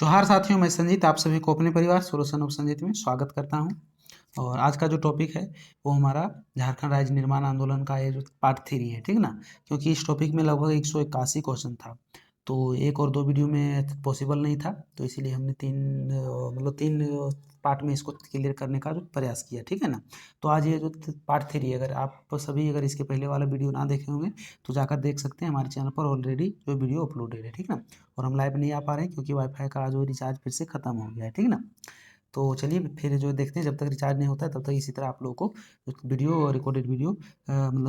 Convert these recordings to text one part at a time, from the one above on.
जोहार साथियों, मैं संजीत आप सभी को अपने परिवार सोल्यूशन ऑफ संजीत में स्वागत करता हूं। और आज का जो टॉपिक है वो हमारा झारखंड राज्य निर्माण आंदोलन का ये जो पार्ट 3 है, ठीक ना। क्योंकि इस टॉपिक में लगभग 181 क्वेश्चन था, तो एक और दो वीडियो में पॉसिबल नहीं था, तो इसीलिए हमने तीन पार्ट में इसको क्लियर करने का जो प्रयास किया, ठीक है ना। तो आज ये जो पार्ट 3 है, अगर आप सभी अगर इसके पहले वाला वीडियो ना देखे होंगे तो जाकर देख सकते हैं, हमारे चैनल पर ऑलरेडी जो वीडियो अपलोडेड है, ठीक ना। और हम लाइव नहीं आ पा रहे हैं क्योंकि वाईफाई का जो रिचार्ज फिर से ख़त्म हो गया है, ठीक ना। तो चलिए फिर जो देखते हैं, जब तक रिचार्ज नहीं होता है तब तक इसी तरह आप लोगों को वीडियो रिकॉर्डेड वीडियो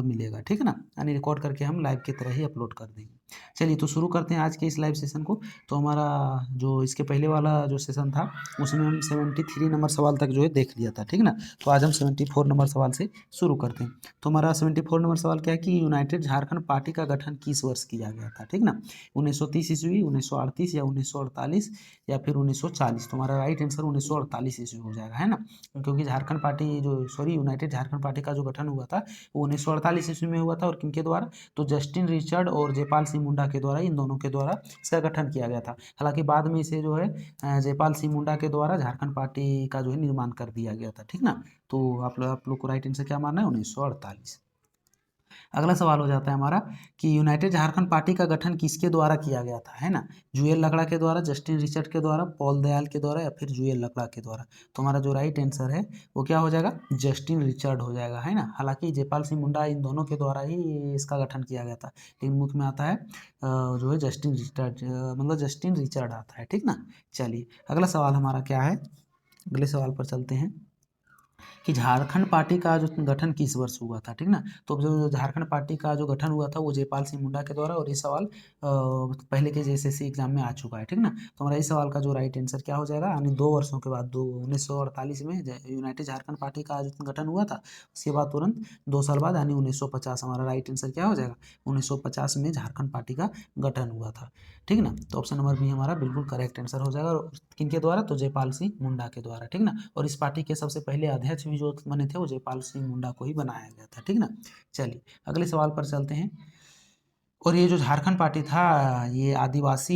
मिलेगा, ठीक है ना। यानी रिकॉर्ड करके हम लाइव की तरह ही अपलोड कर देंगे। चलिए तो शुरू करते हैं आज के इस लाइव सेशन को। तो हमारा जो इसके पहले वाला जो सेशन था उसमें हम 73 नंबर सवाल तक जो है देख लिया था, ठीक ना। तो आज हम 74 नंबर सवाल से शुरू करते हैं। तो हमारा 74 नंबर सवाल क्या है कि यूनाइटेड झारखंड पार्टी का गठन किस वर्ष किया गया था, ठीक ना। 1930 ईस्वी, 1938 या 1948 या फिर 1940। तो हमारा राइट आंसर 1948 ईस्वी हो जाएगा, है ना। क्योंकि Jharkhand party United Jharkhand party का जो गठन हुआ था वो 1948 ईस्वी में हुआ था। और किनके द्वारा? तो जस्टिन रिचर्ड और जयपाल सिंह मुंडा के द्वारा, इन दोनों के द्वारा इसका गठन किया गया था। हालांकि बाद में इसे जो है जयपाल सिंह मुंडा के द्वारा झारखंड पार्टी का जो है निर्माण कर दिया गया था, ठीक ना। तो आप लोग को राइट आंसर क्या मानना है? 1948। अगला सवाल हो जाता है हमारा कि यूनाइटेड झारखंड पार्टी का गठन किसके द्वारा किया गया था, है ना। जुएल लकड़ा के द्वारा, जस्टिन रिचर्ड के द्वारा, पॉल दयाल के द्वारा या फिर जुएल लकड़ा के द्वारा। तो हमारा जो राइट आंसर है वो क्या हो जाएगा? जस्टिन रिचर्ड हो जाएगा, है ना। हालांकि जयपाल सिंह मुंडा, इन दोनों के द्वारा ही इसका गठन किया गया था, लेकिन मुख्य में आता है जो है जस्टिन रिचर्ड, जस्टिन रिचर्ड आता है, ठीक ना। चलिए अगला सवाल हमारा क्या है, अगले सवाल पर चलते हैं कि झारखंड पार्टी का जो गठन किस वर्ष हुआ था, ठीक ना। तो जो झारखंड पार्टी का जो गठन हुआ था वो जयपाल सिंह मुंडा के द्वारा, और ये सवाल पहले के JSSC एग्जाम में आ चुका है, ठीक ना। तो हमारा इस सवाल का जो राइट आंसर क्या हो जाएगा? यानी 2 वर्षों के बाद, 1948 में यूनाइटेड झारखंड पार्टी का जो गठन हुआ था, उसके बाद तुरंत 2 साल बाद यानी 1950 हमारा राइट आंसर क्या हो जाएगा? 1950 में झारखंड पार्टी का गठन हुआ था, ठीक ना। तो ऑप्शन नंबर बी हमारा बिल्कुल करेक्ट आंसर हो जाएगा। और किनके द्वारा? तो जयपाल सिंह मुंडा के द्वारा, ठीक ना। और इस पार्टी के सबसे पहले अध्यक्ष भी जो बने थे वो जयपाल सिंह मुंडा को ही बनाया गया था, ठीक ना। चलिए अगले सवाल पर चलते हैं। और ये जो झारखंड पार्टी था, ये आदिवासी,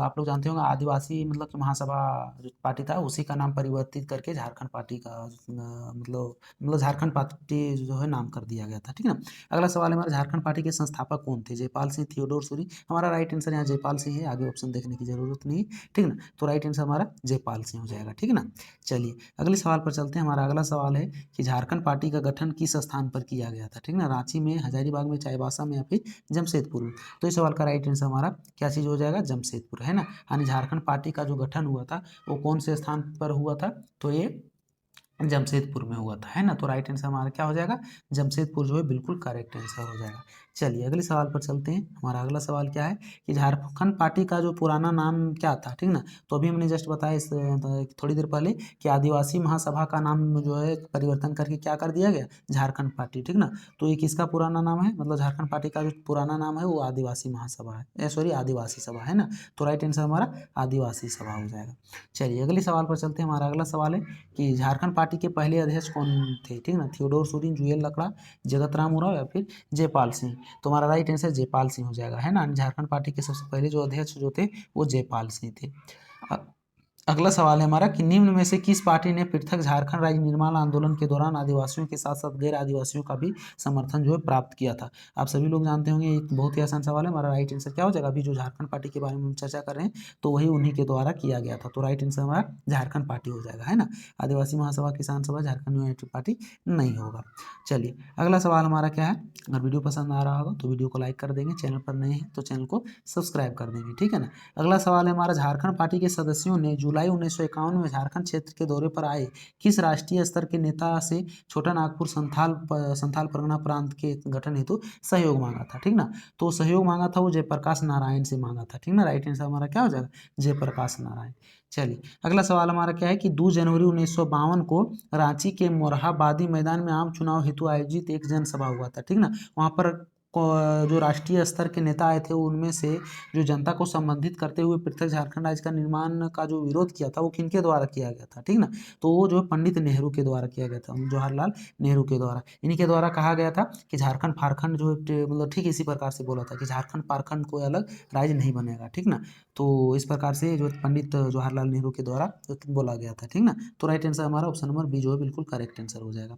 आप लोग जानते होंगे, आदिवासी कि महासभा जो पार्टी था उसी का नाम परिवर्तित करके झारखंड पार्टी का झारखंड पार्टी जो है नाम कर दिया गया था, ठीक ना। अगला सवाल है हमारा, झारखंड पार्टी के संस्थापक कौन थे? जयपाल सिंह, थियोडोर सूरी। हमारा राइट आंसर यहाँ जयपाल सिंह है, आगे ऑप्शन देखने की जरूरत नहीं, ठीक ना। तो राइट आंसर हमारा जयपाल सिंह हो जाएगा, ठीक ना। चलिए अगले सवाल पर चलते हैं। हमारा अगला सवाल है कि झारखंड पार्टी का गठन किस स्थान पर किया गया था, ठीक ना। रांची में, हजारीबाग में, चाईबासा में या फिर जमशेदपुर। तो इस सवाल का राइट आंसर हमारा क्या चीज़ हो जाएगा? जमशेदपुर, है ना। यानी झारखंड पार्टी का जो गठन हुआ था वो कौन से स्थान पर हुआ था? तो ये जमशेदपुर में हुआ था, है ना। तो राइट आंसर हमारा क्या हो जाएगा? जमशेदपुर जो है बिल्कुल करेक्ट आंसर हो जाएगा। चलिए अगले सवाल पर चलते हैं। हमारा अगला सवाल क्या है कि झारखंड पार्टी का जो पुराना नाम क्या था, ठीक ना। तो अभी हमने जस्ट बताया इस थोड़ी देर पहले कि आदिवासी महासभा का नाम जो है परिवर्तन करके क्या कर दिया गया? झारखंड पार्टी, ठीक ना। तो ये किसका पुराना नाम है? झारखंड पार्टी का जो पुराना नाम है वो आदिवासी महासभा है, सॉरी आदिवासी सभा, है ना। तो राइट आंसर हमारा आदिवासी सभा हो जाएगा। चलिए अगले सवाल पर चलते हैं। हमारा अगला सवाल है कि झारखंड पार्टी के पहले अध्यक्ष कौन थे, ठीक ना। थियोडोर सूरीन, जुएल लकड़ा, जगत राम उरांव या फिर जयपाल सिंह। तो हमारा राइट आंसर जयपाल सिंह हो जाएगा, है ना। झारखंड पार्टी के सबसे पहले जो अध्यक्ष जो थे वो जयपाल सिंह थे। अगला सवाल है हमारा कि निम्न में से किस पार्टी ने पृथक झारखंड राज्य निर्माण आंदोलन के दौरान आदिवासियों के साथ साथ गैर आदिवासियों का भी समर्थन जो है प्राप्त किया था? आप सभी लोग जानते होंगे, एक बहुत ही आसान सवाल है। हमारा राइट आंसर क्या हो जाएगा? अभी जो झारखंड पार्टी के बारे में हम चर्चा कर रहे हैं तो वही उन्हीं के द्वारा किया गया था। तो राइट आंसर हमारा झारखंड पार्टी हो जाएगा, है ना। आदिवासी महासभा, किसान सभा, झारखंड यूनाइटेड पार्टी नहीं होगा। चलिए अगला सवाल हमारा क्या है। अगर वीडियो पसंद आ रहा होगा तो वीडियो को लाइक कर देंगे, चैनल पर नए हैं तो चैनल को सब्सक्राइब कर देंगे, ठीक है ना। अगला सवाल है हमारा, झारखंड पार्टी के सदस्यों ने जुलाई 1951 में झारखंड क्षेत्र के दौरे पर आए किस राष्ट्रीय स्तर के नेता से छोटा नागपुर संथाल परगना प्रांत के गठन हेतु सहयोग मांगा था, ठीक ना। तो सहयोग मांगा था वो जयप्रकाश नारायण से मांगा था, ठीक ना। राइट आंसर हमारा क्या हो जाएगा? जयप्रकाश नारायण। चलिए अगला सवाल हमारा क्या है कि 2 जनवरी 1952 को रांची के मोरहाबादी मैदान में आम चुनाव हेतु आयोजित एक जनसभा हुआ था, ठीक ना। वहां पर जो राष्ट्रीय स्तर के नेता आए थे उनमें से जो जनता को संबंधित करते हुए पृथक झारखंड राज्य का निर्माण का जो विरोध किया था वो किनके द्वारा किया गया था, ठीक ना। तो वो जो पंडित नेहरू के द्वारा किया गया था, जवाहरलाल नेहरू के द्वारा। इन्हीं के द्वारा कहा गया था कि झारखंड फारखंड जो मतलब ठीक इसी प्रकार से बोला था कि झारखंड फारखंड कोई अलग राज्य नहीं बनेगा, ठीक ना। तो इस प्रकार से जो पंडित जवाहरलाल नेहरू के द्वारा बोला गया था, ठीक ना। तो राइट आंसर हमारा ऑप्शन नंबर बी जो है बिल्कुल करेक्ट आंसर हो जाएगा।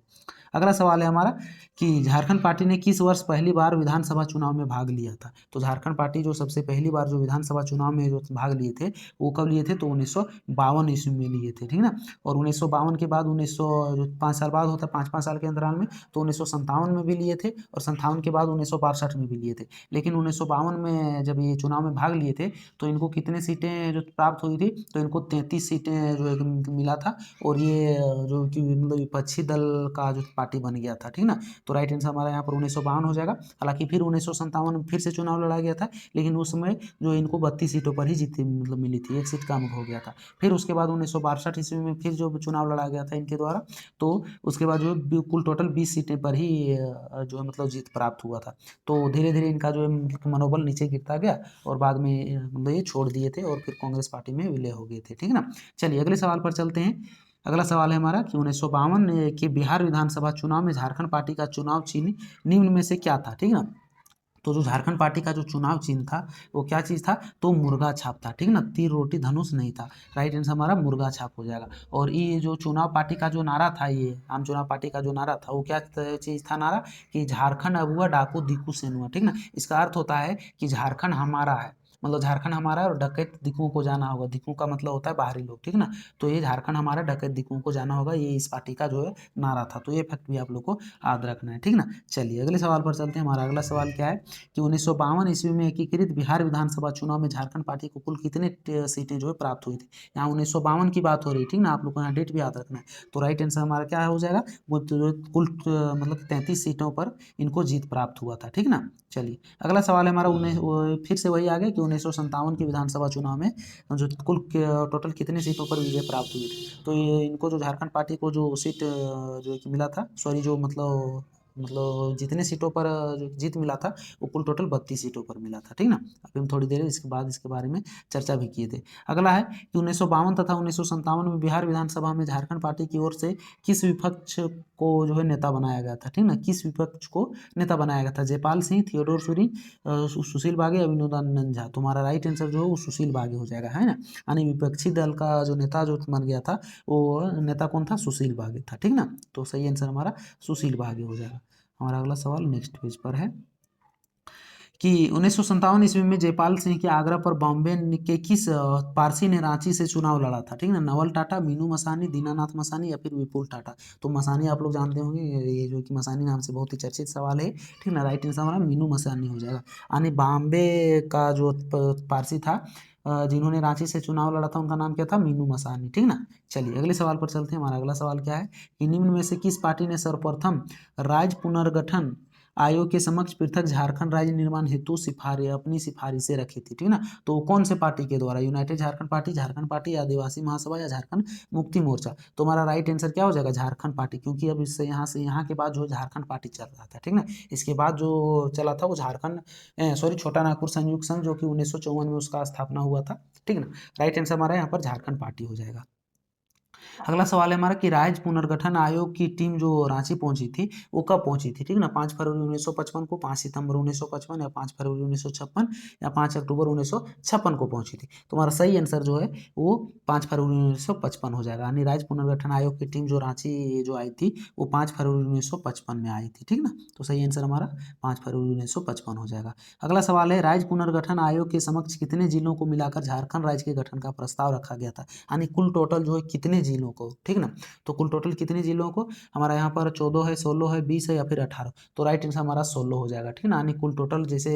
अगला सवाल है हमारा कि झारखंड पार्टी ने किस वर्ष पहली बार विधानसभा चुनाव में भाग लिया था। तो झारखंड पार्टी जो सबसे पहली बार जो विधानसभा चुनाव में जो भाग लिए थे वो कब लिए थे, तो 1952 ईस्वी में लिए थे, ठीक ना। और 1952 के बाद 1900 जो 5 साल बाद होता है, 5-5 साल के अंतराल में, तो 1957 में भी लिए थे और 57 के बाद 1962 में भी लिए थे। लेकिन 1952 में जब ये चुनाव में भाग लिए थे तो इनको कितने सीटें जो प्राप्त हुई थी, तो इनको 33 सीटें जो एक मिला था। और ये जो कि मतलब विपक्षी दल का जो पार्टी बन गया था, ठीक ना। तो राइट आंसर हमारा यहाँ पर 1952 हो जाएगा। हालांकि फिर 1957 में फिर से चुनाव लड़ा गया था, लेकिन उस समय जो इनको 32 सीटों पर ही जीती मतलब मिली थी, एक सीट कम हो गया था। फिर उसके बाद 1962 ईस्वी में फिर जो चुनाव लड़ा गया था इनके द्वारा, तो उसके बाद जो कुल टोटल 20 सीटें पर ही जो है मतलब जीत प्राप्त हुआ था। तो धीरे धीरे इनका जो है मनोबल नीचे गिरता गया और बाद में मतलब ये छोड़ दिए थे और फिर कांग्रेस पार्टी में विलय हो गए थे, ठीक ना। चलिए अगले सवाल पर चलते हैं। अगला सवाल है हमारा कि 1952 के बिहार विधानसभा चुनाव में झारखंड पार्टी का चुनाव चिन्ह निम्न में से क्या था, ठीक ना। तो जो झारखंड पार्टी का जो चुनाव चिन्ह था वो क्या चीज़ था, तो मुर्गा छाप था, ठीक ना। तीर रोटी धनुष नहीं था। राइट आंसर हमारा मुर्गा छाप हो जाएगा। और ये जो चुनाव पार्टी का जो नारा था, ये आम चुनाव पार्टी का जो नारा था वो क्या चीज़ था नारा, कि झारखंड अबुआ डाकू दिक्कू सेनुआ, ठीक ना। इसका अर्थ होता है कि झारखंड हमारा है, मतलब झारखंड हमारा है और डकैत दिक्कुओं को जाना होगा। दिक्कू का मतलब होता है बाहरी लोग, ठीक ना। तो ये झारखंड हमारा, डकैत दिक्कुओं को जाना होगा, ये इस पार्टी का जो है नारा था। तो ये फैक्ट भी आप लोग को याद रखना है, ठीक ना। चलिए अगले सवाल पर चलते हैं। हमारा अगला सवाल क्या है कि 1952 ईस्वी में एकीकृत बिहार विधानसभा चुनाव में झारखंड पार्टी को कुल कितने सीटें जो है प्राप्त हुई थी। यहाँ 1952 की बात हो रही है, ठीक ना। आप लोग को यहाँ डेट भी याद रखना है। तो राइट आंसर हमारा क्या हो जाएगा, वो कुल मतलब 33 सीटों पर इनको जीत प्राप्त हुआ था, ठीक ना। चलिए अगला सवाल है हमारा फिर से वही आ गया कि 1957 के विधानसभा चुनाव में जो कुल टोटल कितने सीटों पर विजय प्राप्त हुई थी। तो ये इनको जो झारखंड पार्टी को जो सीट जो है कि मिला था, सॉरी जो मतलब जितने सीटों पर जो जीत मिला था वो कुल टोटल 32 सीटों पर मिला था, ठीक ना। अभी हम थोड़ी देर इसके बाद इसके बारे में चर्चा भी किए थे। अगला है कि 1952 तथा 1957 में बिहार विधानसभा में झारखंड पार्टी की ओर से किस विपक्ष को जो है नेता बनाया गया था, ठीक ना। किस विपक्ष को नेता बनाया गया था, जयपाल सिंह, थियोडोर सुरीन, सुशील बागे या विनोदानंद झा। तुम्हारा राइट आंसर जो है वो सुशील बागे हो जाएगा, है ना। यानी विपक्षी दल का जो नेता जो बन गया था वो नेता कौन था, सुशील बागे था, ठीक ना। तो सही आंसर हमारा सुशील बागे हो जाएगा। हमारा अगला सवाल नेक्स्ट पेज पर है कि 1957 ईस्वी में जयपाल सिंह के आग्रह पर बॉम्बे के किस पारसी ने रांची से चुनाव लड़ा था, ठीक ना। नवल टाटा, मीनू मसानी, दीनानाथ मसानी या फिर विपुल टाटा। तो मसानी आप लोग जानते होंगे, ये जो कि मसानी नाम से बहुत ही चर्चित सवाल है, ठीक ना। राइट आंसर हमारा मीनू मसानी हो जाएगा। यानी बॉम्बे का जो पारसी था जिन्होंने रांची से चुनाव लड़ा था उनका नाम क्या था, मीनू मसानी, ठीक ना। चलिए अगले सवाल पर चलते हैं। हमारा अगला सवाल क्या है कि निम्न में से किस पार्टी ने सर्वप्रथम राज्य पुनर्गठन आयोग के समक्ष पृथक झारखंड राज्य निर्माण हेतु अपनी सिफारिशें रखी थी, ठीक ना। तो कौन से पार्टी के द्वारा, यूनाइटेड झारखंड पार्टी, आदिवासी महासभा या झारखंड मुक्ति मोर्चा। तो हमारा राइट आंसर क्या हो जाएगा, झारखंड पार्टी, क्योंकि अब इससे यहाँ के बाद जो झारखंड पार्टी चल रहा था, ठीक ना। इसके बाद जो चला था वो झारखंड सॉरी छोटा नागपुर संयुक्त संघ, जो कि 1954 में उसका स्थापना हुआ था, ठीक ना। राइट आंसर हमारा यहाँ पर झारखंड पार्टी हो जाएगा। अगला सवाल है हमारा कि राज्य पुनर्गठन आयोग की टीम जो रांची पहुंची थी वो कब पहुंची थी, ठीक ना। 5 फरवरी 1955 को, 5 सितंबर 1955 या 5 फरवरी 1956 या 5 अक्टूबर 1956 को पहुंची थी। तुम्हारा सही आंसर जो है वो 5 फरवरी 1955 हो जाएगा। यानी राज्य पुनर्गठन आयोग की टीम जो रांची जो आई थी वो 5 फरवरी 1955 में आई थी, ठीक ना। तो सही आंसर हमारा 5 फरवरी 1955 हो जाएगा। अगला सवाल है राज्य पुनर्गठन आयोग के समक्ष कितने जिलों को मिलाकर झारखंड राज्य के गठन का प्रस्ताव रखा गया था। यानी कुल टोटल जो है कितने जिलों को, ठीक ना। तो कुल टोटल कितने जिलों को, हमारा यहाँ पर 14 है, 16 है, 20 है या फिर 18। तो राइट आंसर हमारा 16 हो जाएगा, ठीक ना। यानी कुल टोटल जैसे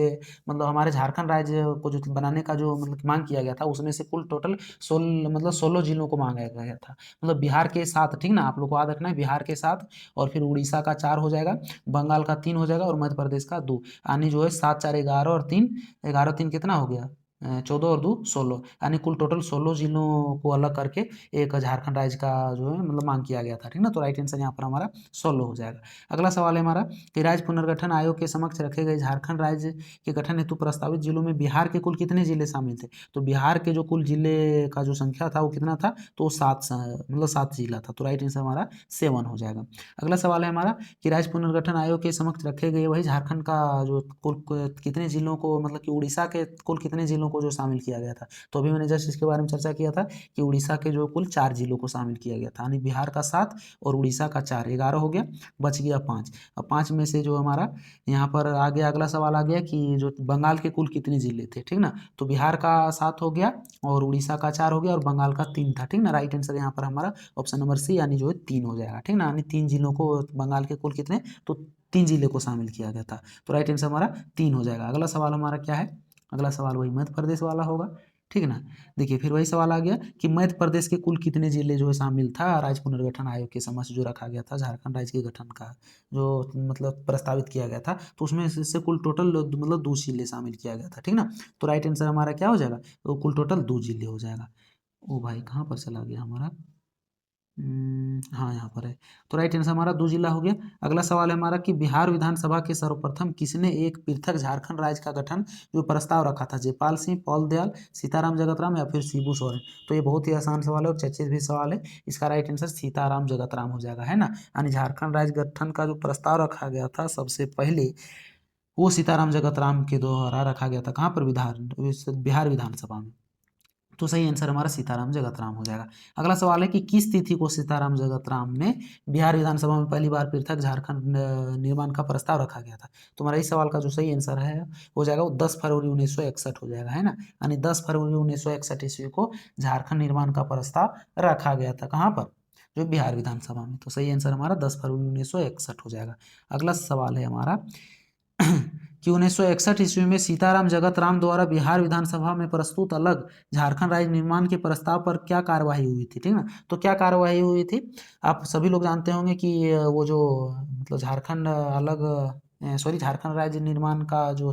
मतलब हमारे झारखंड राज्य को जो बनाने का जो मतलब मांग किया गया था उसमें से कुल टोटल 16 जिलों को मांगा गया था। मतलब बिहार के 7, ठीक ना। आप लोग को याद रखना है बिहार के 7 और फिर उड़ीसा का 4 हो जाएगा, बंगाल का 3 हो जाएगा और मध्य प्रदेश का 2। यानी जो है 7 4 11 और 3 11 3 कितना हो गया, 14 और 2 16, यानी कुल टोटल 16 जिलों को अलग करके एक झारखंड राज्य का जो है मतलब मांग किया गया था, ठीक ना। तो राइट आंसर यहाँ पर हमारा 16 हो जाएगा। अगला सवाल है हमारा कि राज्य पुनर्गठन आयोग के समक्ष रखे गए झारखंड राज्य के गठन हेतु प्रस्तावित जिलों में बिहार के कुल कितने जिले शामिल थे। तो बिहार के जो कुल जिले का जो संख्या था वो कितना था, तो 7 जिला था। तो राइट आंसर हमारा 7 हो जाएगा। अगला सवाल है हमारा कि राज्य पुनर्गठन आयोग के समक्ष रखे गए वही झारखंड का जो कुल कितने जिलों को मतलब कि उड़ीसा के कुल कितने जिलों को जो शामिल किया गया था। तो अभी मैंने जस्ट इसके बारे में चर्चा किया था कि उड़ीसा के जो कुल 4 जिलों को शामिल किया गया था, यानी बिहार का 7 और उड़ीसा का 4, 11 हो गया, बच गया 5। अब 5 में से जो हमारा यहाँ पर आ गया, अगला सवाल आ गया कि जो बंगाल के कुल कितने जिले थे, ठीक ना। तो बिहार का 7 हो गया और उड़ीसा का 4 हो गया और बंगाल का 3 था, ठीक ना। राइट आंसर यहाँ पर हमारा ऑप्शन नंबर सी यानी जो है 3 हो जाएगा, ठीक ना। यानी 3 जिलों को बंगाल के कुल कितने, तो 3 जिले को शामिल किया गया था। तो राइट आंसर हमारा 3 हो जाएगा। अगला सवाल हमारा क्या है, अगला सवाल वही मध्य प्रदेश वाला होगा, ठीक है ना। देखिए फिर वही सवाल आ गया कि मध्य प्रदेश के कुल कितने जिले जो है शामिल था राज्य पुनर्गठन आयोग के समक्ष जो रखा गया था झारखंड राज्य के गठन का जो मतलब प्रस्तावित किया गया था, तो उसमें से कुल टोटल मतलब 2 जिले शामिल किया गया था, ठीक ना। तो राइट आंसर हमारा क्या हो जाएगा, तो कुल टोटल 2 जिले हो जाएगा। ओ भाई कहाँ पर चला गया हमारा, हाँ यहाँ पर है। तो राइट आंसर हमारा 2 जिला हो गया। अगला सवाल है हमारा कि बिहार विधानसभा के सर्वप्रथम किसने एक पृथक झारखंड राज्य का गठन जो प्रस्ताव रखा था, जयपाल सिंह, पॉल दयाल, सीताराम जगतराम या फिर शिबू सोरेन। तो ये बहुत ही आसान सवाल है और चर्चित भी सवाल है। इसका राइट आंसर सीताराम जगतराम हो जाएगा, है ना। यानी झारखंड राज्य गठन का जो प्रस्ताव रखा गया था सबसे पहले वो सीताराम जगतराम के द्वारा रखा गया था, कहाँ पर, बिहार विधानसभा में। तो सही आंसर हमारा सीताराम जगतराम हो जाएगा। अगला सवाल है कि किस तिथि को सीताराम जगतराम ने बिहार विधानसभा में पहली बार पृथक झारखंड निर्माण का प्रस्ताव रखा गया था। तो हमारा इस सवाल का जो सही आंसर है हो जाएगा वो 10 फरवरी 1961 हो जाएगा, है ना। यानी 10 फरवरी 1961 ईस्वी को झारखंड निर्माण का प्रस्ताव रखा गया था, कहाँ पर, जो बिहार विधानसभा में। तो सही आंसर हमारा 10 फरवरी 1961 हो जाएगा। अगला सवाल है हमारा कि 1961 ईस्वी में सीताराम जगतराम द्वारा बिहार विधानसभा में प्रस्तुत अलग झारखंड राज्य निर्माण के प्रस्ताव पर क्या कार्यवाही हुई थी, ठीक ना। तो क्या कार्यवाही हुई थी, आप सभी लोग जानते होंगे कि वो जो मतलब झारखंड अलग सॉरी झारखंड राज्य निर्माण का जो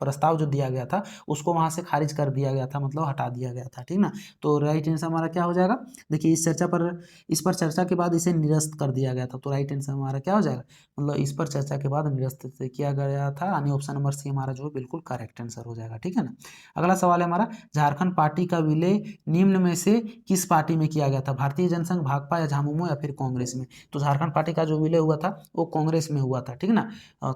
प्रस्ताव जो दिया गया था उसको वहां से खारिज कर दिया गया था, मतलब हटा दिया गया था, ठीक ना। तो राइट आंसर हमारा क्या हो जाएगा, देखिए इस पर चर्चा के बाद इसे निरस्त कर दिया गया था। तो राइट आंसर हमारा क्या हो जाएगा, मतलब इस पर चर्चा के बाद निरस्त किया गया था, यानी ऑप्शन नंबर सी हमारा जो है बिल्कुल करेक्ट आंसर हो जाएगा, ठीक है ना। अगला सवाल है हमारा झारखंड पार्टी का विलय निम्न में से किस पार्टी में किया गया था, भारतीय जनसंघ, भाकपा या झामुमो या फिर कांग्रेस में। तो झारखंड पार्टी का जो विलय हुआ था वो कांग्रेस में हुआ था, ठीक ना।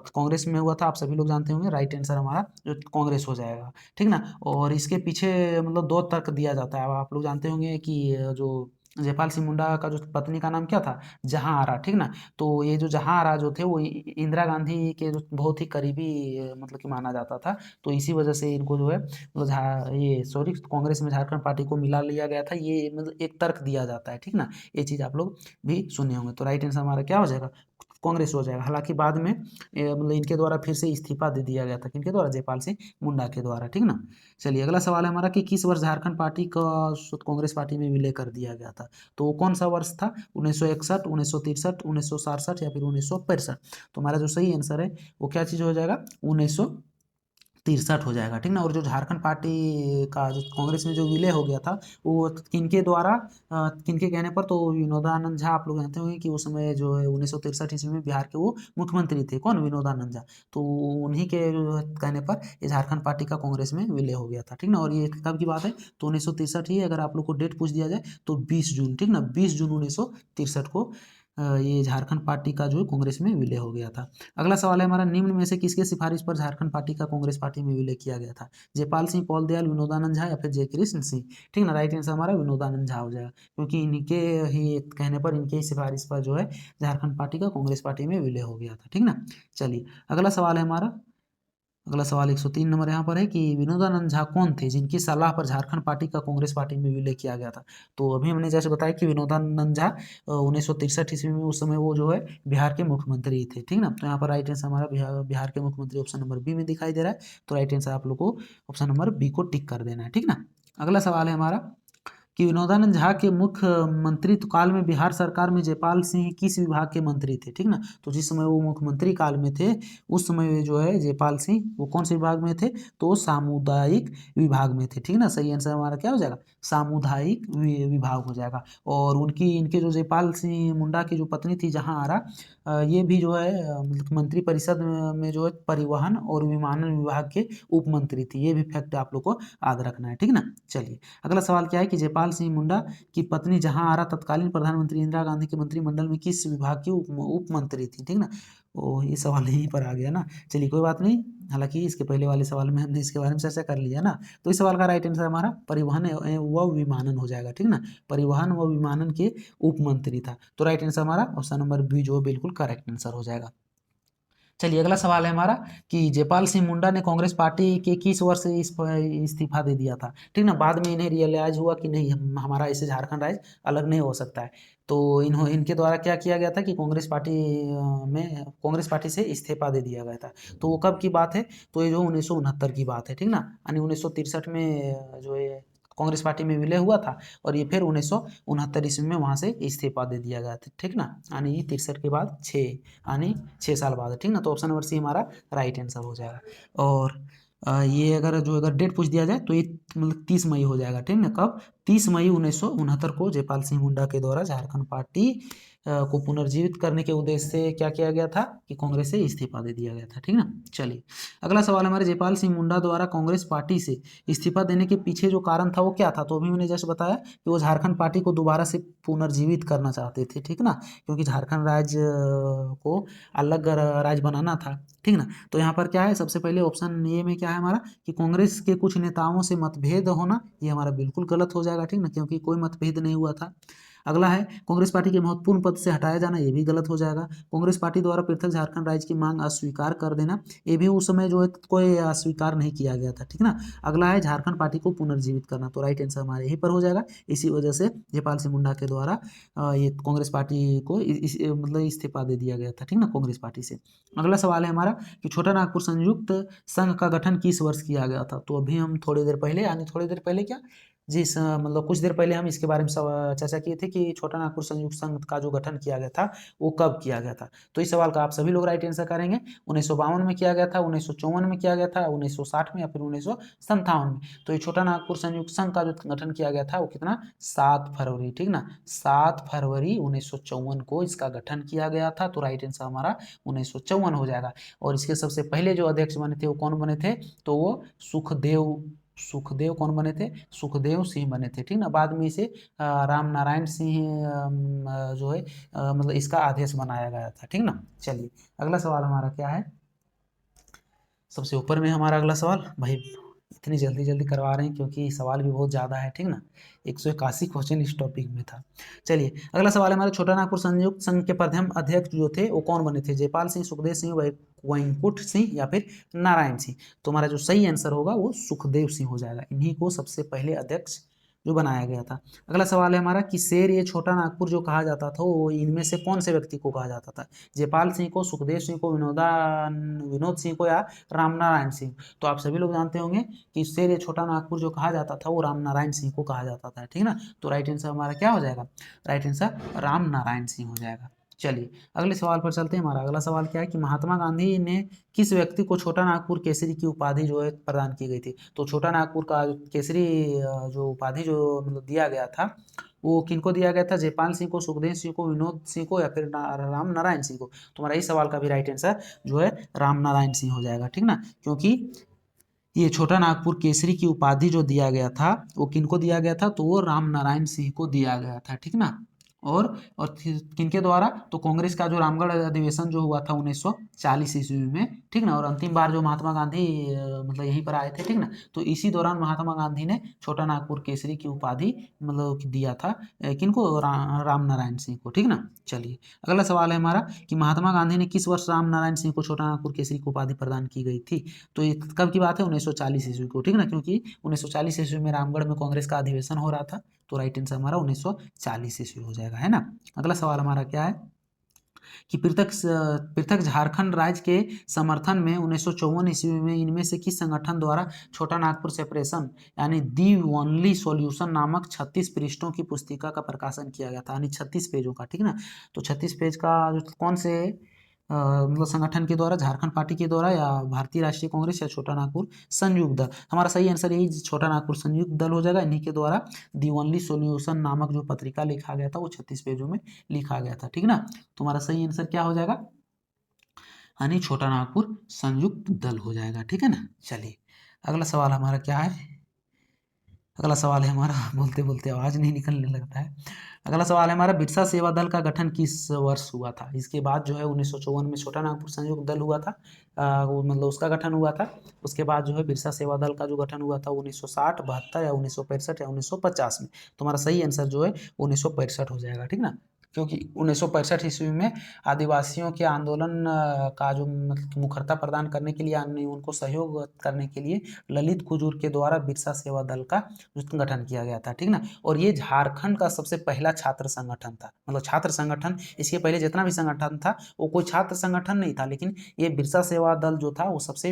कांग्रेस में हुआ था, आप सभी लोग जानते होंगे। राइट आंसर हमारा जो कांग्रेस हो जाएगा, ठीक ना। और इसके पीछे मतलब 2 तर्क दिया जाता है, आप लोग जानते होंगे कि जो जयपाल सिंह मुंडा का जो पत्नी का नाम क्या था, जहां आरा, ठीक ना। तो ये जो जहां आरा जो थे वो इंदिरा गांधी के जो बहुत ही करीबी मतलब कि माना जाता था। तो इसी वजह से इनको जो है मतलब ये सॉरी कांग्रेस में झारखंड पार्टी को मिला लिया गया था, ये मतलब एक तर्क दिया जाता है, ठीक ना। ये चीज़ आप लोग भी सुने होंगे। तो राइट आंसर हमारा क्या हो जाएगा, कांग्रेस हो जाएगा। हालांकि बाद में मतलब इनके द्वारा फिर से इस्तीफा दे दिया गया था, किनके द्वारा, जयपाल सिंह मुंडा के द्वारा, ठीक ना। चलिए अगला सवाल है हमारा कि किस वर्ष झारखंड पार्टी का कांग्रेस पार्टी में विलय कर दिया गया था। तो वो कौन सा वर्ष था, 1961, 1963, 1967 या फिर 1965। तो हमारा जो सही आंसर है वो क्या चीज़ हो जाएगा, 1963 हो जाएगा, ठीक ना। और जो झारखंड पार्टी का जो कांग्रेस में जो विलय हो गया था वो किनके द्वारा, किनके कहने पर, तो विनोदानंद झा, आप लोग जानते होंगे कि उस समय जो है 1963 ईस्वी में बिहार के वो मुख्यमंत्री थे, कौन, विनोदानंद झा। तो उन्हीं के कहने पर ये झारखंड पार्टी का कांग्रेस में विलय हो गया था, ठीक ना। और ये कब की बात है, तो 1963 ही, अगर आप लोग को डेट पूछ दिया जाए तो 20 जून, ठीक ना, 20 जून 1963 को ये झारखंड पार्टी का जो है कांग्रेस में विलय हो गया था। अगला सवाल है हमारा निम्न में से किसके सिफारिश पर झारखंड पार्टी का कांग्रेस पार्टी में विलय किया गया था, जयपाल सिंह, पॉल दयाल, विनोदानंद झा या फिर जयकृष्ण सिंह, ठीक ना। राइट आंसर हमारा विनोदानंद झा हो जाएगा, क्योंकि इनके ही कहने पर, इनके ही सिफारिश पर जो है झारखंड पार्टी का कांग्रेस पार्टी में विलय हो गया था, ठीक ना। चलिए अगला सवाल है हमारा, अगला सवाल 103 नंबर यहाँ पर है कि विनोदानंद झा कौन थे जिनकी सलाह पर झारखंड पार्टी का कांग्रेस पार्टी में विलय किया गया था। तो अभी हमने जैसे बताया कि विनोदानंद झा 1963 ईस्वी में उस समय वो जो है बिहार के मुख्यमंत्री थे, ठीक ना। तो यहाँ पर राइट आंसर हमारा बिहार के मुख्यमंत्री ऑप्शन नंबर बी में दिखाई दे रहा है। तो राइट आंसर आप लोग को ऑप्शन नंबर बी को टिक कर देना है, ठीक ना। अगला सवाल है हमारा कि विनोदानंद झा के मुख्य मंत्रित्व काल में बिहार सरकार में जयपाल सिंह किस विभाग के मंत्री थे, ठीक ना। तो जिस समय वो मुख्यमंत्री काल में थे उस समय जो है जयपाल सिंह वो कौन से विभाग में थे, तो वो सामुदायिक विभाग में थे, ठीक ना। सही आंसर हमारा क्या हो जाएगा, सामुदायिक विभाग हो जाएगा। और उनकी इनके जो जयपाल सिंह मुंडा की जो पत्नी थी जहां आरा, ये भी जो है मतलब मंत्री परिषद में जो है परिवहन और विमानन विभाग के उप मंत्री थी। ये भी फैक्ट आप लोग को याद रखना है, ठीक ना। चलिए अगला सवाल क्या है कि जयपाल सिंह मुंडा की पत्नी जहां आरा तत्कालीन प्रधानमंत्री इंदिरा गांधी के मंत्रिमंडल में किस विभाग की उप मंत्री थी, ठीक ना। ओ ये सवाल यहीं पर आ गया ना। चलिए कोई बात नहीं, हालांकि इसके पहले वाले सवाल में हमने इसके बारे में चर्चा कर लिया ना। तो इस सवाल का राइट आंसर हमारा परिवहन व विमानन हो जाएगा, ठीक ना। परिवहन व विमानन के उप मंत्री था। तो राइट आंसर हमारा ऑप्शन नंबर बी जो बिल्कुल करेक्ट आंसर हो जाएगा। चलिए अगला सवाल है हमारा कि जयपाल सिंह मुंडा ने कांग्रेस पार्टी के किस वर्ष इस्तीफा दे दिया था, ठीक ना। बाद में इन्हें रियलाइज हुआ कि नहीं हमारा ऐसे झारखंड राज्य अलग नहीं हो सकता है। तो इनके द्वारा क्या किया गया था कि कांग्रेस पार्टी से इस्तीफा दे दिया गया था। तो वो कब की बात है, तो ये जो 1969 की बात है, ठीक ना। यानी 1963 में जो ये कांग्रेस पार्टी में विलय हुआ था और ये फिर 1969 ईस्वी में वहां से इस्तीफा दे दिया गया था, ठीक ना। यानी 63 के बाद 6 यानी 6 साल बाद, ठीक ना। तो ऑप्शन नंबर सी हमारा राइट आंसर हो जाएगा। और ये अगर डेट पूछ दिया जाए तो ये मतलब 30 मई हो जाएगा, ठीक ना। कब, 30 मई 1969 को जयपाल सिंह मुंडा के द्वारा झारखंड पार्टी को पुनर्जीवित करने के उद्देश्य से क्या किया गया था कि कांग्रेस से इस्तीफा दे दिया गया था, ठीक ना। चलिए अगला सवाल हमारे जयपाल सिंह मुंडा द्वारा कांग्रेस पार्टी से इस्तीफा देने के पीछे जो कारण था वो क्या था, तो अभी मैंने जस्ट बताया कि वो झारखंड पार्टी को दोबारा से पुनर्जीवित करना चाहते थे, ठीक ना। क्योंकि झारखंड राज्य को अलग राज्य बनाना था, ठीक ना। तो यहाँ पर क्या है, सबसे पहले ऑप्शन ए में क्या है हमारा कि कांग्रेस के कुछ नेताओं से मतभेद होना, ये हमारा बिल्कुल गलत हो जाएगा, ठीक ना, क्योंकि कोई मतभेद नहीं हुआ था। अगला है कांग्रेस पार्टी के महत्वपूर्ण पद से हटाया जाना, ये भी गलत हो जाएगा। कांग्रेस पार्टी द्वारा पृथक झारखंड राज्य की मांग अस्वीकार कर देना, ये भी उस समय जो है कोई अस्वीकार नहीं किया गया था, ठीक ना। अगला है झारखंड पार्टी को पुनर्जीवित करना, तो राइट आंसर हमारे यहीं पर हो जाएगा। इसी वजह से जयपाल सिंह मुंडा के द्वारा ये कांग्रेस पार्टी को मतलब इस्तीफा दे दिया गया था, ठीक ना, कांग्रेस पार्टी से। अगला सवाल है हमारा कि छोटा नागपुर संयुक्त संघ का गठन किस वर्ष किया गया था, तो अभी हम थोड़ी देर पहले क्या मतलब कुछ देर पहले हम इसके बारे में चर्चा किए थे कि छोटा नागपुर संयुक्त संघ का जो गठन किया गया था वो कब किया गया था। तो इस सवाल का आप सभी लोग राइट आंसर करेंगे। 1952 में किया गया था, 1954 में किया गया था, 1960 में या फिर 1957 में। तो ये छोटा नागपुर संयुक्त संघ का जो गठन किया गया था वो कितना, 7 फरवरी, ठीक ना, 7 फरवरी 1954 को इसका गठन किया गया था। तो राइट आंसर हमारा 1954 हो जाएगा। और इसके सबसे पहले जो अध्यक्ष बने थे वो कौन बने थे, तो वो सुखदेव कौन बने थे, सुखदेव सिंह बने थे, ठीक ना। बाद में इसे राम नारायण सिंह जो है मतलब इसका अध्यक्ष बनाया गया था, ठीक ना। चलिए अगला सवाल हमारा क्या है, सबसे ऊपर में हमारा अगला सवाल, भाई इतनी जल्दी जल्दी करवा रहे हैं क्योंकि सवाल भी बहुत ज़्यादा है, ठीक ना। 181 क्वेश्चन इस टॉपिक में था। चलिए अगला सवाल है हमारे छोटा नागपुर संयुक्त संघ के प्रथम अध्यक्ष जो थे वो कौन बने थे, जयपाल सिंह, सुखदेव सिंह, वैंकुट सिंह या फिर नारायण सिंह। तो हमारा जो सही आंसर होगा वो सुखदेव सिंह हो जाएगा। इन्हीं को सबसे पहले अध्यक्ष जो बनाया गया था। अगला सवाल है हमारा कि शेर ये छोटा नागपुर जो कहा जाता था वो इनमें से कौन से व्यक्ति को कहा जाता था, जयपाल सिंह को, सुखदेव सिंह को, विनोद सिंह को या रामनारायण सिंह। तो आप सभी लोग जानते होंगे कि शेर ये छोटा नागपुर जो कहा जाता था वो रामनारायण सिंह को कहा जाता था, ठीक ना। तो राइट आंसर हमारा क्या हो जाएगा, राइट आंसर रामनारायण सिंह हो जाएगा। चलिए अगले सवाल पर चलते हैं। हमारा अगला सवाल क्या है कि महात्मा गांधी ने किस व्यक्ति को छोटा नागपुर केसरी की उपाधि जो है प्रदान की गई थी। तो छोटा नागपुर का केसरी जो उपाधि जो मतलब दिया गया था वो किनको दिया गया था, जयपाल सिंह को, सुखदेव सिंह को, विनोद सिंह को या फिर राम नारायण सिंह को। तुम्हारा इस सवाल का भी राइट आंसर जो है राम नारायण सिंह हो जाएगा, ठीक ना। क्योंकि ये छोटा नागपुर केसरी की उपाधि जो दिया गया था वो किनको दिया गया था, तो वो राम नारायण सिंह को दिया गया था, ठीक ना। और किनके द्वारा, तो कांग्रेस का जो रामगढ़ अधिवेशन जो हुआ था 1940 ईस्वी में, ठीक ना। और अंतिम बार जो महात्मा गांधी मतलब यहीं पर आए थे, ठीक ना। तो इसी दौरान महात्मा गांधी ने छोटा नागपुर केसरी की उपाधि मतलब दिया था किनको, राम नारायण सिंह को, ठीक ना। चलिए अगला सवाल है हमारा कि महात्मा गांधी ने किस वर्ष राम नारायण सिंह को छोटा नागपुर केसरी की उपाधि प्रदान की गई थी। तो ये कब की बात है, 1940 ईस्वी को, ठीक ना। क्योंकि 1940 ईस्वी में रामगढ़ में कांग्रेस का अधिवेशन हो रहा था। तो राइट आंसर हमारा 1940 ईस्वी हो जाएगा, है ना। अगला सवाल हमारा क्या है कि पृथक झारखंड राज्य के समर्थन में 1954 ईस्वी में इनमें से किस संगठन द्वारा छोटा नागपुर सेपरेशन यानी दी ओनली सॉल्यूशन नामक 36 पृष्ठों की पुस्तिका का प्रकाशन किया गया था, यानी 36 पेजों का, ठीक ना। तो 36 पेज का जो कौन से मतलब संगठन के द्वारा, झारखंड पार्टी के द्वारा या भारतीय राष्ट्रीय कांग्रेस या छोटा नागपुर संयुक्त दल? हमारा सही आंसर यही छोटा नागपुर संयुक्त दल हो जाएगा। इन्हीं के द्वारा दी ओनली सॉल्यूशन नामक जो पत्रिका लिखा गया था वो 36 पेजों में लिखा गया था, ठीक ना। तुम्हारा सही आंसर क्या हो जाएगा, यानी छोटा नागपुर संयुक्त दल हो जाएगा, ठीक है ना। चलिए अगला सवाल हमारा क्या है, अगला सवाल है हमारा बोलते बोलते आवाज नहीं निकलने लगता है। अगला सवाल है हमारा, बिरसा सेवा दल का गठन किस वर्ष हुआ था? इसके बाद जो है 1954 में छोटा नागपुर संयुक्त दल हुआ था, वो मतलब उसका गठन हुआ था। उसके बाद जो है बिरसा सेवा दल का जो गठन हुआ था 1960, 72 या 1965 या 1950 में। तुम्हारा सही आंसर जो है 1965 हो जाएगा, ठीक ना। क्योंकि 1965 ईस्वी में आदिवासियों के आंदोलन का जो मतलब मुखरता प्रदान करने के लिए, यानी उनको सहयोग करने के लिए ललित कुजूर के द्वारा बिरसा सेवा दल का गठन किया गया था, ठीक ना। और ये झारखंड का सबसे पहला छात्र संगठन था, मतलब छात्र संगठन। इसके पहले जितना भी संगठन था वो कोई छात्र संगठन नहीं था, लेकिन ये बिरसा सेवा दल जो था वो सबसे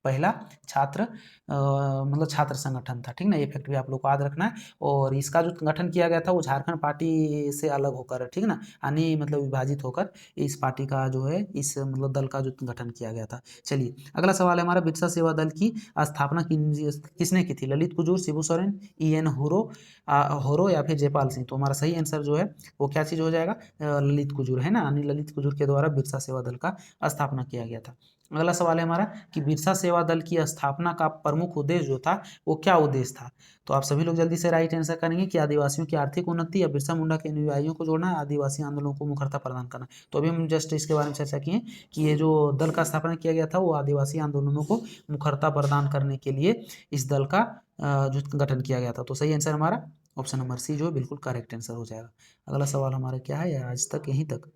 पहला छात्र मतलब छात्र संगठन था, ठीक ना। ये फैक्ट भी आप लोग को याद रखना है। और इसका जो गठन किया गया था वो झारखंड पार्टी से अलग होकर, ठीक ना, यानी मतलब विभाजित होकर इस पार्टी का जो है इस मतलब दल का जो गठन किया गया था। चलिए अगला सवाल है हमारा, बिरसा सेवा दल की स्थापना किसने की थी? ललित कुजूर, शिबू सोरेन, ई.एन. होरो या फिर जयपाल सिंह? तो हमारा सही आंसर जो है वो क्या चीज़ हो जाएगा, ललित कुजूर है ना, यानी ललित कुजूर के द्वारा बिरसा सेवा दल का स्थापना किया गया था। अगला सवाल है हमारा कि बिरसा सेवा दल की स्थापना का प्रमुख उद्देश्य जो था वो क्या उद्देश्य था? तो आप सभी लोग जल्दी से राइट आंसर करेंगे कि आदिवासियों की आर्थिक उन्नति या बिरसा मुंडा के अनुयायियों को जोड़ना, आदिवासी आंदोलनों को मुखरता प्रदान करना। तो अभी हम जस्ट इसके बारे में चर्चा किए कि ये जो दल का स्थापना किया गया था वो आदिवासी आंदोलनों को मुखरता प्रदान करने के लिए इस दल का जो गठन किया गया था। तो सही आंसर हमारा ऑप्शन नंबर सी जो है बिल्कुल करेक्ट आंसर हो जाएगा। अगला सवाल हमारा क्या है, आज तक यहीं तक।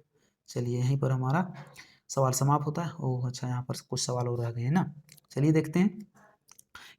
चलिए यहीं पर हमारा सवाल समाप्त होता है। ओह अच्छा, यहाँ पर कुछ सवाल और रह गए हैं ना। चलिए देखते हैं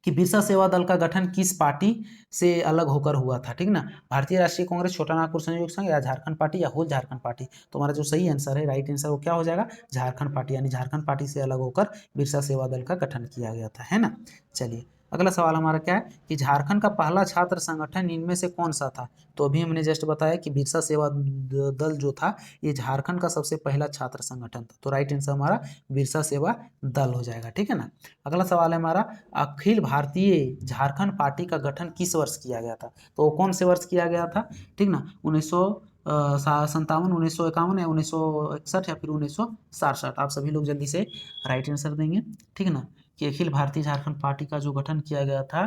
कि बिरसा सेवा दल का गठन किस पार्टी से अलग होकर हुआ था, ठीक ना। भारतीय राष्ट्रीय कांग्रेस, छोटा नागपुर संयुक्त संघ या झारखंड पार्टी या होल झारखंड पार्टी? तो हमारा जो सही आंसर है, राइट आंसर वो क्या हो जाएगा, झारखंड पार्टी, यानी झारखंड पार्टी से अलग होकर बिरसा सेवा दल का गठन किया गया था, है ना। चलिए अगला सवाल हमारा क्या है कि झारखंड का पहला छात्र संगठन इनमें से कौन सा था? तो अभी हमने जस्ट बताया कि बिरसा सेवा दल जो था ये झारखंड का सबसे पहला छात्र संगठन था। तो राइट आंसर हमारा बिरसा सेवा दल हो जाएगा, ठीक है ना। अगला सवाल है हमारा, अखिल भारतीय झारखंड पार्टी का गठन किस वर्ष किया गया था? तो कौन से वर्ष किया गया था, ठीक ना, 1957, 1951 या 1961 या फिर 1967? आप सभी लोग जल्दी से राइट आंसर देंगे, ठीक है ना, कि अखिल भारतीय झारखंड पार्टी का जो गठन किया गया था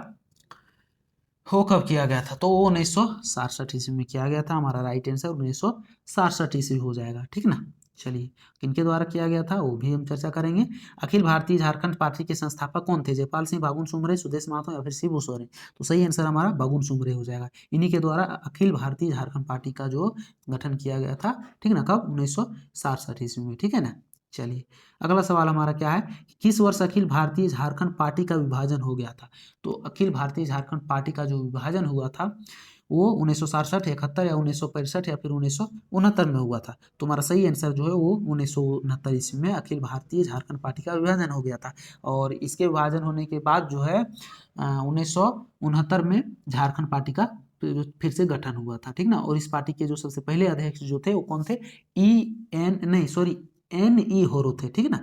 वो कब किया गया था? तो वो 1967 ईस्वी में किया गया था। हमारा राइट आंसर 1967 ईस्वी हो जाएगा, ठीक ना। चलिए किनके द्वारा किया गया था वो भी हम चर्चा करेंगे। अखिल भारतीय झारखंड पार्टी के संस्थापक कौन थे? जयपाल सिंह, बाबुन सुमरे, सुदेश महतो या फिर शिबू सोरेन? तो सही आंसर हमारा बाबुन सुमरे हो जाएगा। इन्हीं के द्वारा अखिल भारतीय झारखंड पार्टी का जो गठन किया गया था, ठीक ना, कब, 1967 ईस्वी में, ठीक है ना। चलिए अगला सवाल हमारा क्या है, किस वर्ष अखिल भारतीय झारखंड पार्टी का विभाजन हो गया था? तो अखिल भारतीय झारखंड पार्टी का जो विभाजन हुआ था वो 1967, 71 या 1965 या फिर 1969 में हुआ था। तुम्हारा सही आंसर जो है वो 1969 ईस्वी में अखिल भारतीय झारखंड पार्टी का विभाजन हो गया था। और इसके विभाजन होने के बाद जो है 1969 में झारखंड पार्टी का फिर से गठन हुआ था, ठीक ना। और इस पार्टी के जो सबसे पहले अध्यक्ष जो थे वो कौन थे, एन ई होरो थे, ठीक है ना।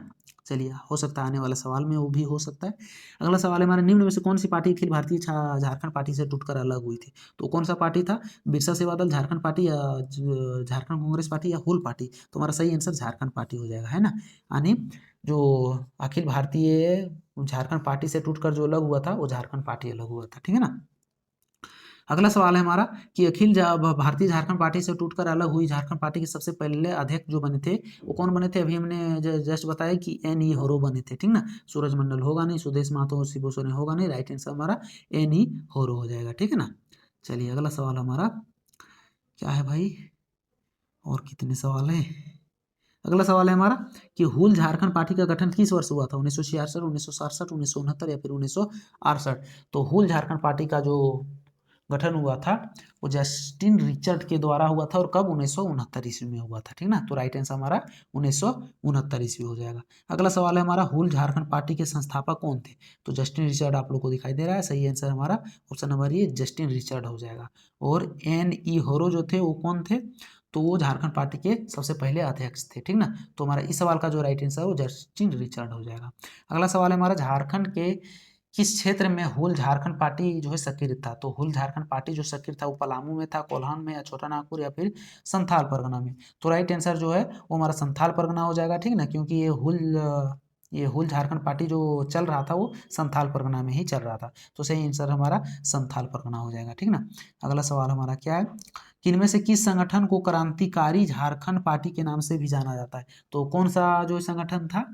चलिए हो सकता है आने वाले सवाल में वो भी हो सकता है। अगला सवाल है हमारे, निम्न में से कौन सी पार्टी अखिल भारतीय झारखंड पार्टी से टूटकर अलग हुई थी? तो कौन सा पार्टी था, बिरसा सेवा दल, झारखंड पार्टी या झारखंड कांग्रेस पार्टी या हुल पार्टी? तो हमारा सही आंसर झारखंड पार्टी हो जाएगा, है ना। यानी जो अखिल भारतीय झारखंड पार्टी से टूटकर जो अलग हुआ था वो झारखंड पार्टी अलग हुआ था, ठीक है ना। अगला सवाल है हमारा कि भारतीय झारखंड पार्टी से टूटकर अलग हुई झारखंड पार्टी के सबसे पहले अध्यक्ष जो बने थे वो कौन बने थे? अभी हमने जस्ट बताया कि एन.ई. होरो बने थे, ठीक ना। सूरज मंडल होगा नहीं, सुदेश महतो और शिबू सोरेन होगा नहीं, राइट आंसर हमारा एन.ई. होरो हो जाएगा, ठीक है ना। चलिए अगला सवाल हमारा क्या है भाई, और कितने सवाल है। अगला सवाल है हमारा कि हुल झारखंड पार्टी का गठन किस वर्ष हुआ था? 1966, 1967, 1969 या फिर 1968? तो हुल झारखंड पार्टी का जो गठन हुआ था वो जस्टिन रिचर्ड के द्वारा हुआ था। और कब? 1969 ईस्वी में हुआ था, ठीक ना। तो राइट आंसर हमारा 1969 ईस्वी हो जाएगा। अगला सवाल है हमारा, हुल झारखंड पार्टी के संस्थापक कौन थे? तो जस्टिन रिचर्ड आप लोग को दिखाई दे रहा है। सही आंसर हमारा ऑप्शन नंबर ये जस्टिन रिचर्ड हो जाएगा। और NE होरो जो थे वो कौन थे? तो वो झारखंड पार्टी के सबसे पहले अध्यक्ष थे, ठीक ना। तो हमारा इस सवाल का जो राइट आंसर है वो जस्टिन रिचर्ड हो जाएगा। अगला सवाल है हमारा, झारखंड के किस क्षेत्र में हुल झारखंड पार्टी जो है सक्रिय था? तो हुल झारखंड पार्टी जो सक्रिय था वो पलामू में था, कोल्हान में, या छोटा नागपुर, या फिर संथाल परगना में? तो राइट आंसर जो है वो हमारा संथाल परगना हो जाएगा, ठीक ना। क्योंकि ये हुल झारखंड पार्टी जो चल रहा था वो संथाल परगना में ही चल रहा था। तो सही आंसर हमारा संथाल परगना हो जाएगा, ठीक ना। अगला सवाल हमारा क्या है, किनमें से किस संगठन को क्रांतिकारी झारखंड पार्टी के नाम से भी जाना जाता है? तो कौन सा जो संगठन था?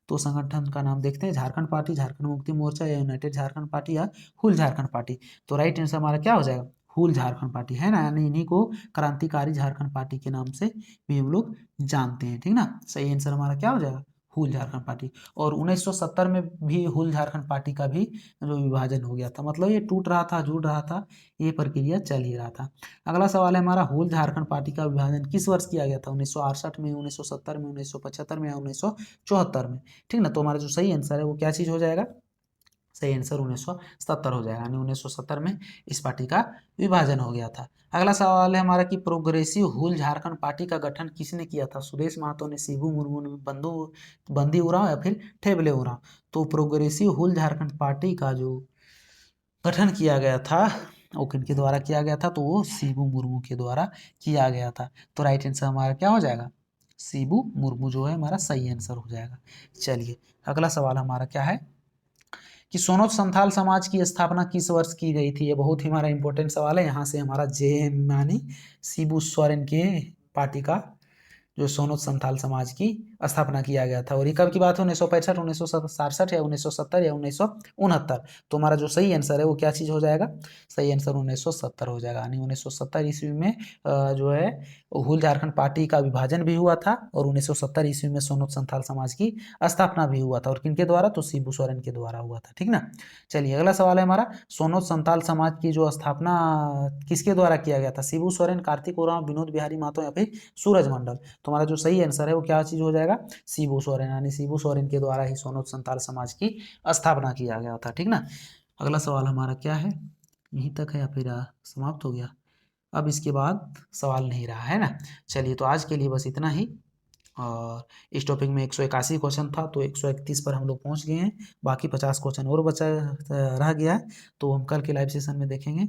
तो संगठन का नाम देखते हैं, झारखंड पार्टी, झारखंड मुक्ति मोर्चा, या यूनाइटेड झारखंड पार्टी, या हुल झारखंड पार्टी? तो राइट आंसर हमारा क्या हो जाएगा? हुल झारखंड पार्टी, है ना। यानी इन्हीं को क्रांतिकारी झारखंड पार्टी के नाम से भी हम लोग जानते हैं, ठीक ना। सही आंसर हमारा क्या हो जाएगा? हुल झारखंड पार्टी। और 1970 में भी हुल झारखंड पार्टी का भी जो विभाजन हो गया था, मतलब ये टूट रहा था, जुड़ रहा था, ये प्रक्रिया चल ही रहा था। अगला सवाल है हमारा, हुल झारखंड पार्टी का विभाजन किस वर्ष किया गया था? 1968 में, 1970 में, 1975 में, या 1974 में? ठीक ना। तो हमारा जो सही आंसर है वो क्या चीज़ हो जाएगा? सही आंसर 1970 हो जाएगा। यानी 1970 में इस पार्टी का विभाजन हो गया था। अगला सवाल है हमारा कि प्रोग्रेसिव हुल झारखंड पार्टी का गठन किसने किया था? सुदेश महतो ने, शिबू मुर्मू ने, बंदी उरांव, या फिर ठेबले उरांव? तो प्रोग्रेसिव हुल झारखंड पार्टी का जो गठन किया गया था वो किनके द्वारा किया गया था? तो वो शिबू मुर्मू के द्वारा किया गया था। तो राइट आंसर हमारा क्या हो जाएगा? शिबू मुर्मू जो है हमारा सही आंसर हो जाएगा। चलिए अगला सवाल हमारा क्या है कि सोनोत संथाल समाज की स्थापना किस वर्ष की गई थी? ये बहुत ही हमारा इंपॉर्टेंट सवाल है। यहाँ से हमारा JM यानी शिबू सोरेन के पार्टी का जो सोनोत संथाल समाज की स्थापना किया गया था। और ये कब की बात है? 1965, 1967, या 1970, या 1969? तो हमारा जो सही आंसर है वो क्या चीज़ हो जाएगा? सही आंसर 1970 हो जाएगा। यानी 1970 ईस्वी में जो है हुल झारखंड पार्टी का विभाजन भी हुआ था, और 1970 ईस्वी में सोनोत संथाल समाज की स्थापना भी हुआ था। और किनके द्वारा? तो शिबू सोरेन के द्वारा हुआ था, ठीक ना। चलिए अगला सवाल है हमारा, सोनोत संथाल समाज की जो स्थापना किसके द्वारा किया गया था? शिबू सोरेन, कार्तिक उरांव, विनोद बिहारी महतो, या फिर सूरज मंडल? तुम्हारा जो सही आंसर है वो क्या चीज हो जाएगा? शिबू सोरेन। यानी शिबू सोरेन के द्वारा ही सोनोत संथाल समाज की स्थापना किया गया था, ठीक ना। अगला सवाल हमारा क्या है? यहीं तक है या फिर समाप्त हो गया? अब इसके बाद सवाल नहीं रहा, है ना। चलिए तो आज के लिए बस इतना ही। और इस टॉपिक में 181 क्वेश्चन था, तो 131 पर हम लोग पहुंच गए हैं। बाकी 50 क्वेश्चन और बचा रह गया है, तो हम कल के लाइव सेशन में देखेंगे।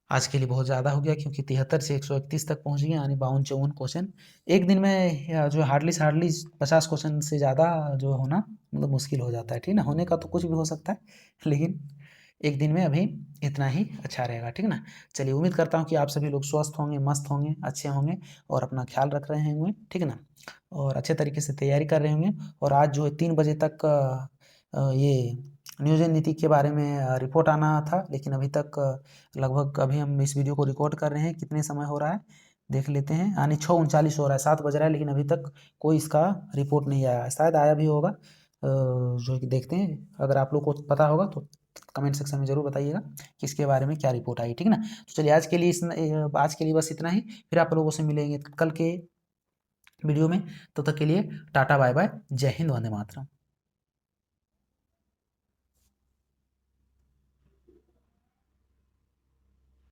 आज के लिए बहुत ज़्यादा हो गया, क्योंकि 73 से 131 तक पहुंच गए, यानी 52-54 क्वेश्चन एक दिन में। जो हार्डली 50 क्वेश्चन से ज़्यादा जो होना मतलब मुश्किल हो जाता है, ठीक ना। होने का तो कुछ भी हो सकता है, लेकिन एक दिन में अभी इतना ही अच्छा रहेगा, ठीक ना। चलिए उम्मीद करता हूँ कि आप सभी लोग स्वस्थ होंगे, मस्त होंगे, अच्छे होंगे, और अपना ख्याल रख रहे होंगे, ठीक ना। और अच्छे तरीके से तैयारी कर रहे होंगे। और आज जो है 3 बजे तक ये नियोजन नीति के बारे में रिपोर्ट आना था, लेकिन अभी तक लगभग, अभी हम इस वीडियो को रिकॉर्ड कर रहे हैं, कितने समय हो रहा है देख लेते हैं। यानी 6:39 हो रहा है, 7 बज रहा है, लेकिन अभी तक कोई इसका रिपोर्ट नहीं आया है। शायद आया भी होगा, जो कि देखते हैं। अगर आप लोग को पता होगा तो कमेंट सेक्शन में ज़रूर बताइएगा कि इसके बारे में क्या रिपोर्ट आई, ठीक ना। तो चलिए आज के लिए आज के लिए बस इतना ही। फिर आप लोगों से मिलेंगे कल के वीडियो में। तब तक के लिए टाटा बाय बाय, जय हिंद, वंदे मातरम।